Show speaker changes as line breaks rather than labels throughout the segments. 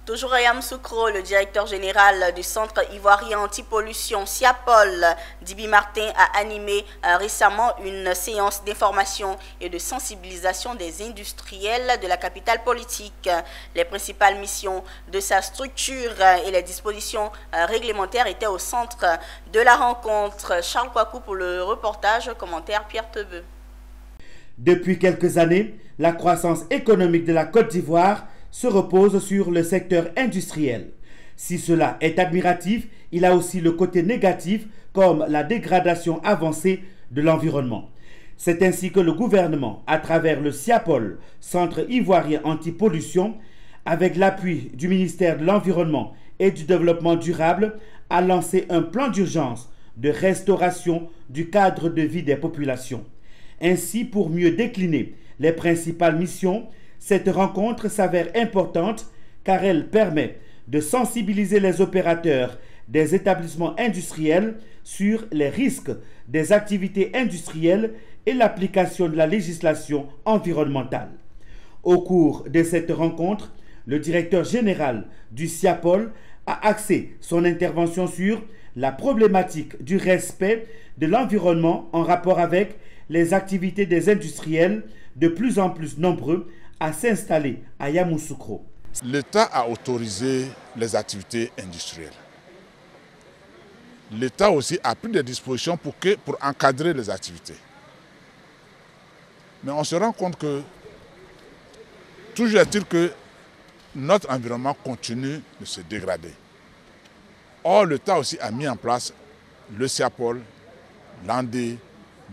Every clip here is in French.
Toujours à Yamoussoukro, le directeur général du Centre ivoirien anti-pollution SIAPOL, Dibi Martin, a animé récemment une séance d'information et de sensibilisation des industriels de la capitale politique. Les principales missions de sa structure et les dispositions réglementaires étaient au centre de la rencontre. Charles Kouakou pour le reportage, commentaire Pierre Tebeu.
Depuis quelques années, la croissance économique de la Côte d'Ivoire se repose sur le secteur industriel. Si cela est admiratif, il a aussi le côté négatif comme la dégradation avancée de l'environnement. C'est ainsi que le gouvernement, à travers le SIAPOL, Centre ivoirien anti-pollution, avec l'appui du ministère de l'Environnement et du Développement durable, a lancé un plan d'urgence de restauration du cadre de vie des populations. Ainsi, pour mieux décliner les principales missions, cette rencontre s'avère importante car elle permet de sensibiliser les opérateurs des établissements industriels sur les risques des activités industrielles et l'application de la législation environnementale. Au cours de cette rencontre, le directeur général du SIAPOL a axé son intervention sur la problématique du respect de l'environnement en rapport avec les activités des industriels de plus en plus nombreux à s'installer à Yamoussoukro.
L'État a autorisé les activités industrielles. L'État aussi a pris des dispositions pour encadrer les activités. Mais on se rend compte que, toujours est-il que notre environnement continue de se dégrader. Or, l'État aussi a mis en place le SIAPOL, l'ANDE,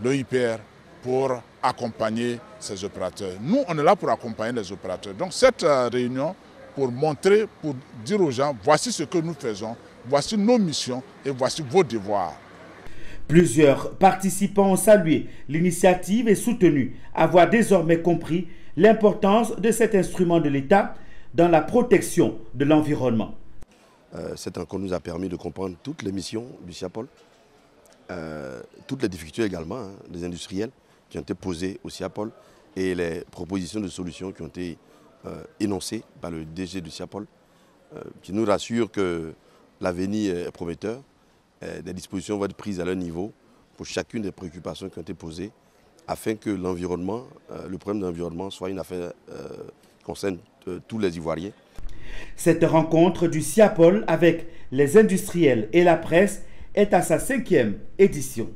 l'OIPR pour accompagner ces opérateurs. Nous, on est là pour accompagner les opérateurs. Donc cette réunion, pour montrer, pour dire aux gens, voici ce que nous faisons, voici nos missions et voici vos devoirs.
Plusieurs participants ont salué l'initiative et soutenu avoir désormais compris l'importance de cet instrument de l'État dans la protection de l'environnement.
Cette rencontre nous a permis de comprendre toutes les missions du SIAPOL, toutes les difficultés également des industriels qui ont été posées au SIAPOL et les propositions de solutions qui ont été énoncées par le DG du SIAPOL, qui nous rassure que l'avenir est prometteur. Des dispositions vont être prises à leur niveau pour chacune des préoccupations qui ont été posées afin que l'environnement, le problème de l'environnement soit une affaire qui concerne tous les Ivoiriens.
Cette rencontre du SIAPOL avec les industriels et la presse est à sa 5e édition.